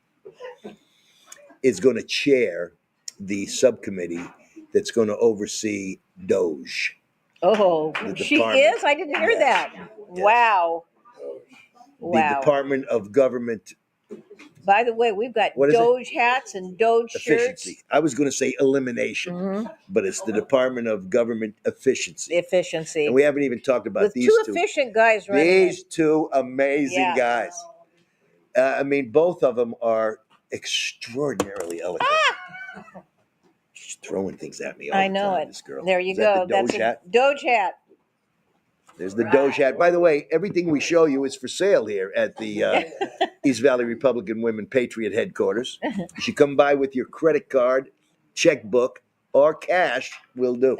is going to chair the subcommittee that's going to oversee Doge. Oh, The she department. is? I didn't hear Yes. that. Yes. Wow. The Wow. Department of Government By the way, we've got What is it? Doge hats and Doge shirts. Efficiency. I was going to say elimination, Mhm. but it's the Department of Government Efficiency. Efficiency. And we haven't even talked about With these two two. efficient guys running it. These two amazing Yeah. guys. I mean, both of them are extraordinarily eloquent. She's throwing things at me all I the know time, it. this girl. There you Is that go. the That's Doge a hat? Doge hat. There's the Doge hat. By the way, everything we show you is for sale here at the East Valley Republican Women Patriot headquarters. You should come by with your credit card, checkbook, or cash. Will do.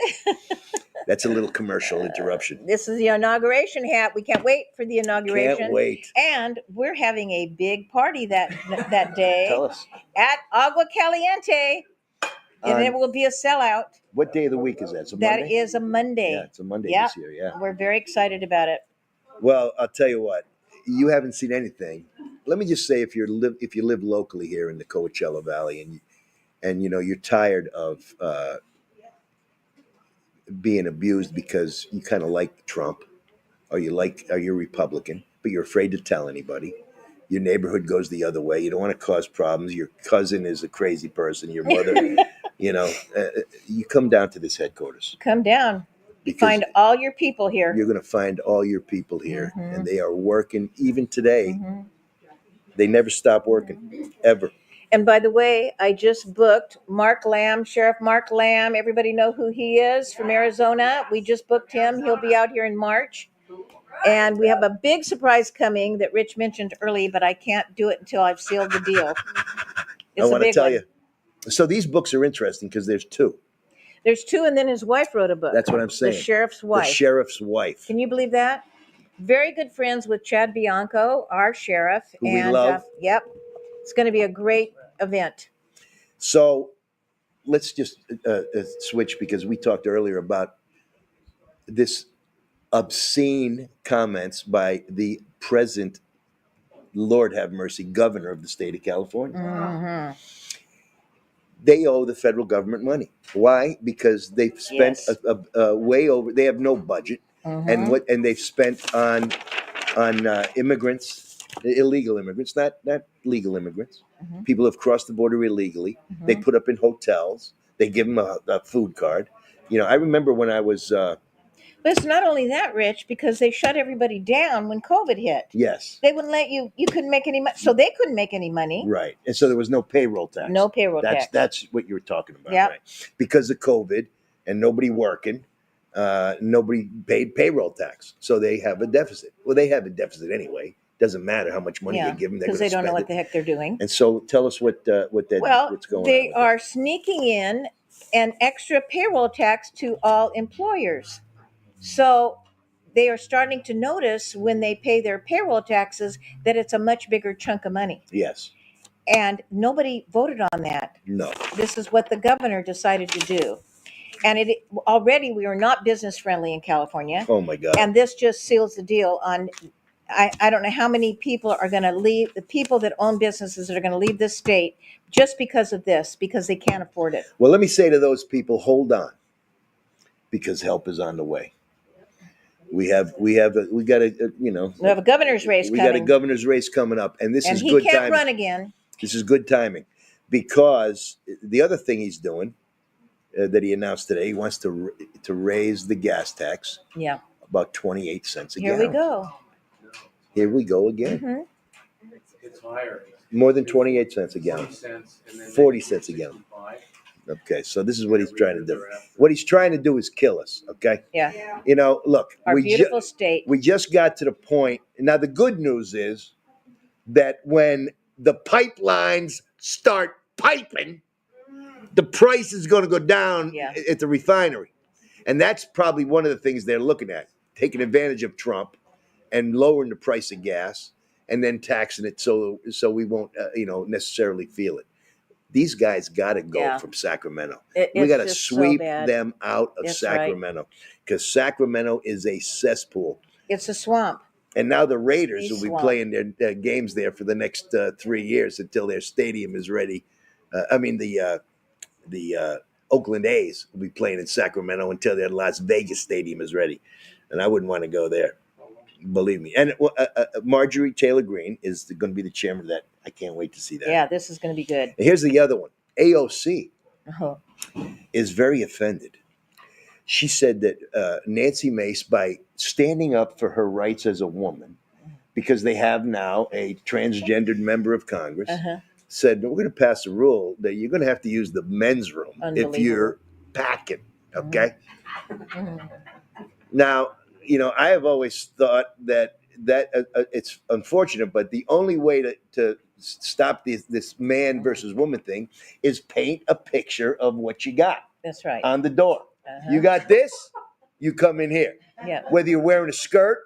That's a little commercial interruption. This is the inauguration hat. We can't wait for the inauguration. Can't wait. And we're having a big party that day Tell us. at Agua Caliente. And it will be a sellout. What day of the week is that? It's a That Monday? is a Monday. Yeah, it's a Monday Yep. this year, yeah. We're very excited about it. Well, I'll tell you what. You haven't seen anything let me just say, if you live locally here in the Coachella Valley, and you're tired of being abused because you kind of like Trump, or you're Republican, but you're afraid to tell anybody. Your neighborhood goes the other way. You don't want to cause problems. Your cousin is a crazy person. Your mother, you come down to this headquarters. Come down. Because Find all your people here. you're going to find all your people here, Mhm. and they are working even today. Mhm. They never stop working, ever. And by the way, I just booked Mark Lamb, Sheriff Mark Lamb. Everybody know who he is from Arizona. We just booked him. He'll be out here in March. And we have a big surprise coming that Rich mentioned early, but I can't do it until I've sealed the deal. It's I a want to big tell one. you. So these books are interesting because there's two. There's two, and then his wife wrote a book. That's what I'm The saying. Sheriff's The Wife. sheriff's wife, Can you believe that? Very good friends with Chad Bianco, our sheriff. who we love. Yep. It's going to be a great event. So let's just switch, because we talked earlier about this obscene comments by the present, Lord have mercy, governor of the state of California. Mhm. They owe the federal government money. Why? Because they've spent Yes. a way over. They have no budget, and Mhm. they've spent on immigrants, illegal immigrants, not legal immigrants. Mhm. People have crossed the border illegally. They Mhm. put up in hotels. They give them a food card. I remember when I was But it's not only that, Rich, because they shut everybody down when COVID hit. yes, They wouldn't let you couldn't make any money. So they couldn't make any money. right, and so there was no payroll tax. No payroll tax. That's what you were talking about, Yep. right? Because of COVID and nobody working, nobody paid payroll tax, so they have a deficit. Well, they have a deficit anyway. Doesn't matter how much money Yeah, you give them; they're because going they to don't know spend what it. the heck they're doing. And so, tell us what's going Well, on. they with are sneaking in an extra payroll tax to all employers. So they are starting to notice when they pay their payroll taxes that it's a much bigger chunk of money. that. Yes. And nobody voted on that. No. This is what the governor decided to do. And already we are not business friendly in California. Oh my God. And this just seals the deal on. I don't know how many people are going to leave, the people that own businesses that are going to leave this state just because of this, because they can't afford it. Well, let me say to those people, hold on, because help is on the way. We got a We have a governor's race we got a coming, governor's race coming up, and this and is he good can't timing. run again. This is good timing, because the other thing he's doing that he announced today, he wants to raise the gas tax Yeah. about 28 cents a Here gallon. we go. Here we go again. Mhm. It's higher. More than 28 cents a gallon. 40 cents. And then 40 cents a gallon. 65. Okay, so this is what he's trying to do. What he's trying to do is kill us, okay? Yeah. Look, Our beautiful state. we just got to the point. Now, the good news is that when the pipelines start piping, the price is going to go down Yeah. at the refinery. And that's probably one of the things they're looking at, taking advantage of Trump and lowering the price of gas and then taxing it so we won't necessarily feel it. These guys got to go Yeah. from Sacramento. It's We got to just so sweep bad. them out of That's Sacramento, because Sacramento is a cesspool. It's a swamp. And now the Raiders He's will be swamp. playing their games there for the next 3 years until their stadium is ready. The Oakland A's will be playing in Sacramento until their Las Vegas stadium is ready. And I wouldn't want to go there. Believe me. And Marjorie Taylor Greene is going to be the chairman of that. I can't wait to see that. Yeah, this is going to be good. And here's the other one. AOC Oh. is very offended. She said that Nancy Mace, by standing up for her rights as a woman, because they have now a transgendered member of Congress, Uh-huh. said, we're going to pass a rule that you're going to have to use the men's room if you're packing, okay? Mhm. Now, I have always thought that it's unfortunate, but the only way to stop this man versus woman thing is paint a picture of what you got That's right. on the door. Uh-huh. You got this, you come in here. Yeah. Whether you're wearing a skirt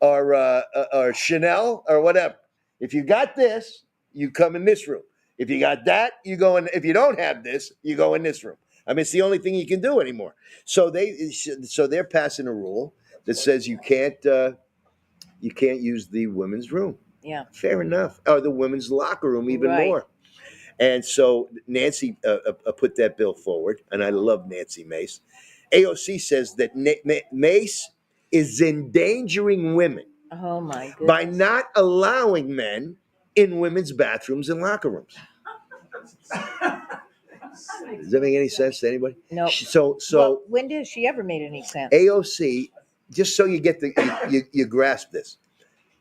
or Chanel or whatever. If you got this, you come in this room. If you got that, you go in. If you don't have this, you go in this room. I mean, it's the only thing you can do anymore. So they're passing a rule that says you can't use the women's room. Yeah. Fair enough. Or the women's locker room, even Right. more. And so Nancy put that bill forward, and I love Nancy Mace. AOC says that Mace is endangering women Oh my goodness. by not allowing men in women's bathrooms and locker rooms. Does that make any sense to anybody? No. So Well, when has she ever made any sense? AOC, just so you get you grasp this,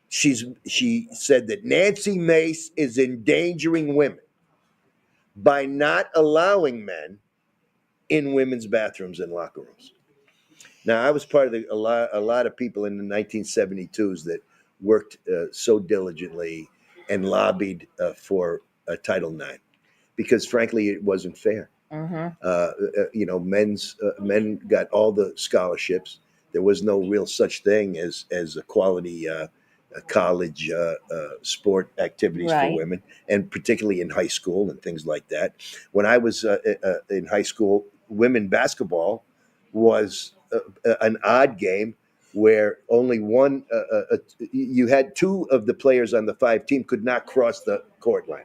she said that Nancy Mace is endangering women by not allowing men in women's bathrooms and locker rooms. Now, I was part of a lot of people in the 1972s that worked so diligently and lobbied for Title IX because, frankly, it wasn't fair. Men got all the scholarships. There was no real such thing as a quality college sport activities Right. for women, and particularly in high school and things like that. When I was in high school, women basketball was an odd game where only one, you had two of the players on the 5 team could not cross the court line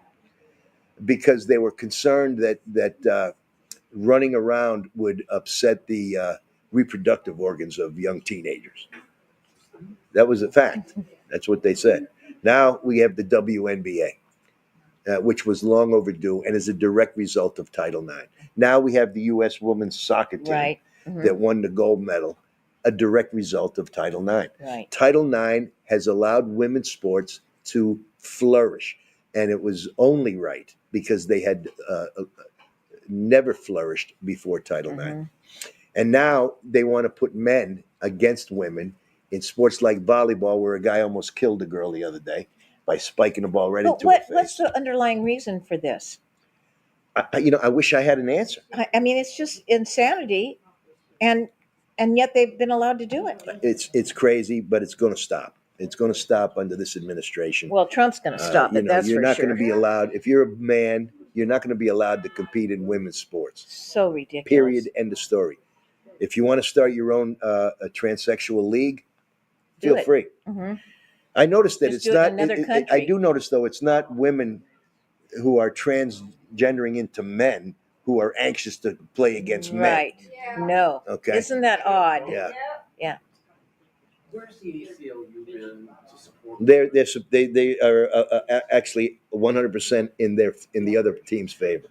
because they were concerned that running around would upset the reproductive organs of young teenagers. That was a fact. That's what they said. Now we have the WNBA, which was long overdue and is a direct result of Title IX. Now we have the U.S. women's soccer team Right. that won the gold medal, a direct result of Title IX. Right. Title IX has allowed women's sports to flourish, and it was only right because they had never flourished before Title IX. And now they want to put men against women in sports like volleyball, where a guy almost killed a girl the other day by spiking a ball right But into her face. what's the underlying reason for this? I wish I had an answer. I mean, it's just insanity, and yet they've been allowed to do it. It's crazy, but it's going to stop. It's going to stop under this administration. Well, Trump's going to stop it. That's You're for not sure. going to be allowed. If you're a man, you're not going to be allowed to compete in women's sports. So ridiculous. Period. End of story. If you want to start your own a transsexual league, feel free. I noticed that Just it's do it not. in another I country. do notice though, it's not women who are transgendering into men who are anxious to play against men. Right. No. Okay. Isn't that odd? Yeah. Where's the ACLU been to support? They are actually 100% in the other team's favor.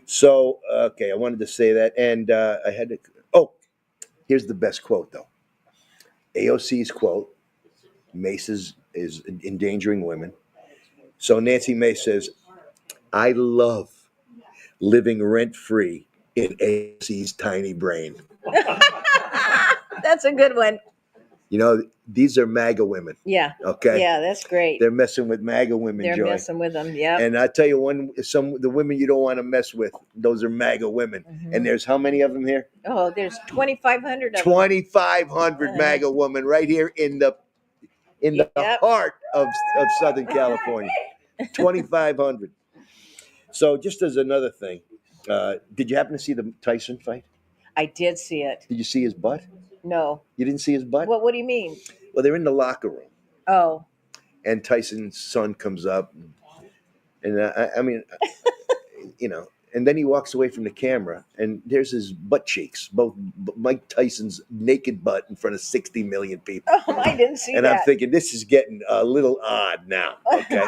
So okay, I wanted to say that, and I had to. Oh, here's the best quote though. AOC's quote: "Mace is endangering women." So Nancy Mace says, "I love living rent free in AOC's tiny brain." That's a good one. You know, these are MAGA women. Yeah. Okay. Yeah, that's great. They're messing with MAGA women, They're Joy. messing with them. Yeah. And I tell you, the women you don't want to mess with, those are MAGA women. And there's how many of them here? Oh, there's 2,500 of them. 2,500 MAGA women right here in the Yep. heart of Southern California. 2,500. So just as another thing, did you happen to see the Tyson fight? I did see it. Did you see his butt? No. You didn't see his butt? What do you mean? Well, they're in the locker room, Oh. and Tyson's son comes up, and I mean, and then he walks away from the camera, and there's his butt cheeks, both Mike Tyson's naked butt in front of 60 million people. Oh, I didn't see And that. I'm thinking, this is getting a little odd now, okay?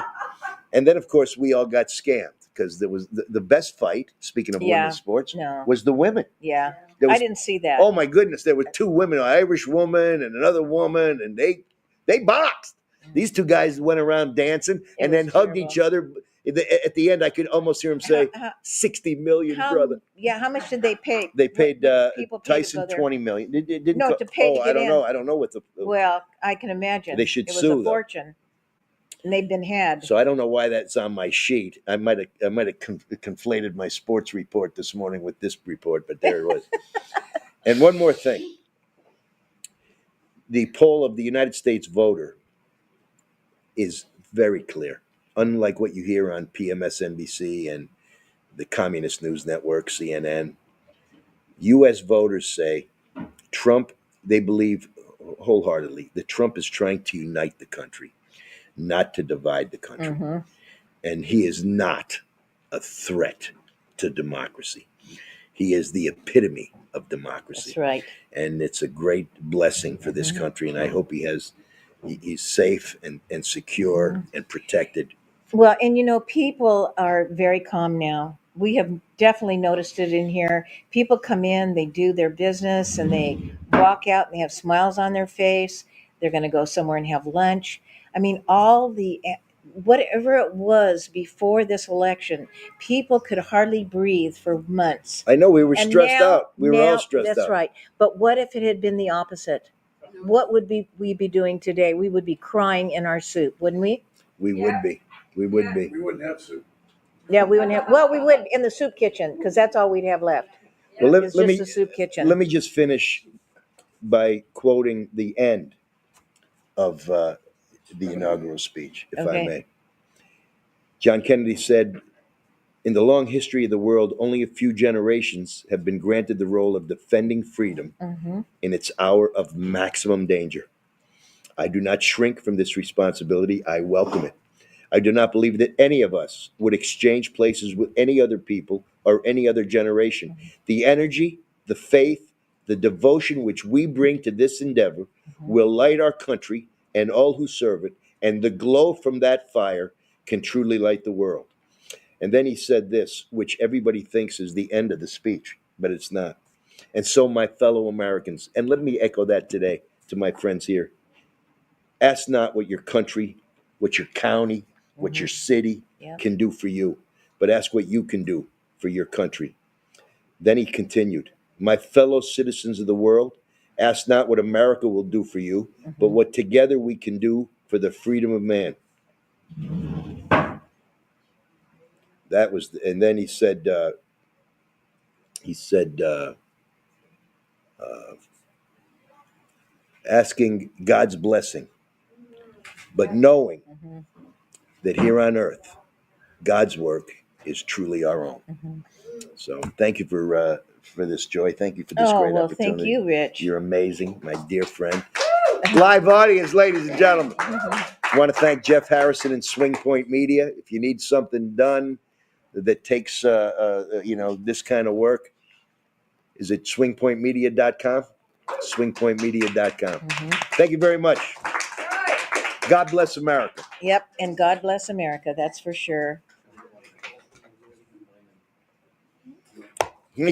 And then, of course, we all got scammed because there was the best fight, speaking of Yeah. women's sports, No. was the women. Yeah. There was, I didn't see that. oh, my goodness, there were two women, an Irish woman and another woman, and they boxed. These two guys went around dancing and then was hugged terrible. each other. At the end, I could almost hear him say, 60 million, brother. Yeah, how much did they pay? They paid People paid to Tyson go there? 20 million. It didn't No, to pay to I get don't in. know. I don't know what the. Well, I can imagine. They should it was sue, a though. fortune. And they've been had. So I don't know why that's on my sheet. I might have conflated my sports report this morning with this report, but there it was. And one more thing. The poll of the United States voter is very clear. Unlike what you hear on PMSNBC and the Communist News Network, CNN, U.S. voters say Trump, they believe wholeheartedly that Trump is trying to unite the country. not to divide the country. Mm-hmm. And he is not a threat to democracy. He is the epitome of democracy. That's right. And it's a great blessing for this country. And I hope he's safe and secure and protected. Well, and people are very calm now. We have definitely noticed it in here. People come in, they do their business, and they walk out and they have smiles on their face. They're going to go somewhere and have lunch. I mean, whatever it was before this election, people could hardly breathe for months. I know we were And stressed now- out. We were all now- stressed That's out. right. But what if it had been the opposite? What would we be doing today? We would be crying in our soup, wouldn't we? We would be. We would be. We wouldn't have soup. Yeah, we wouldn't have. Well, we would in the soup kitchen because that's all we'd have left. Well, It's just the soup kitchen. let me just finish by quoting the end of the inaugural speech, if I Okay. may. John Kennedy said, "In the long history of the world, only a few generations have been granted the role of defending freedom Mm-hmm. in its hour of maximum danger. I do not shrink from this responsibility. I welcome it. I do not believe that any of us would exchange places with any other people or any other generation. The energy, the faith, the devotion which we bring to this endeavor will light our country and all who serve it, and the glow from that fire can truly light the world." And then he said this, which everybody thinks is the end of the speech, but it's not. "And so, my fellow Americans," and let me echo that today to my friends here, "ask not what your country, what your county, what your city Yeah. can do for you, but ask what you can do for your country." Then he continued, "My fellow citizens of the world, ask not what America will do for you, but what together we can do for the freedom of man." That was, and then he said, asking God's blessing, but knowing Mm-hmm. that here on earth, God's work is truly our own. Mm-hmm. So thank you for this, Joy. Thank you for this Oh, great well, opportunity. thank you, Rich. You're amazing, my dear friend. Live audience, ladies and gentlemen. I want to thank Jeff Harrison and Swing Point Media. If you need something done that takes this kind of work, is it swingpointmedia.com? Swingpointmedia.com. Mm-hmm. Thank you very much. God bless America. Yep, and God bless America, that's for sure.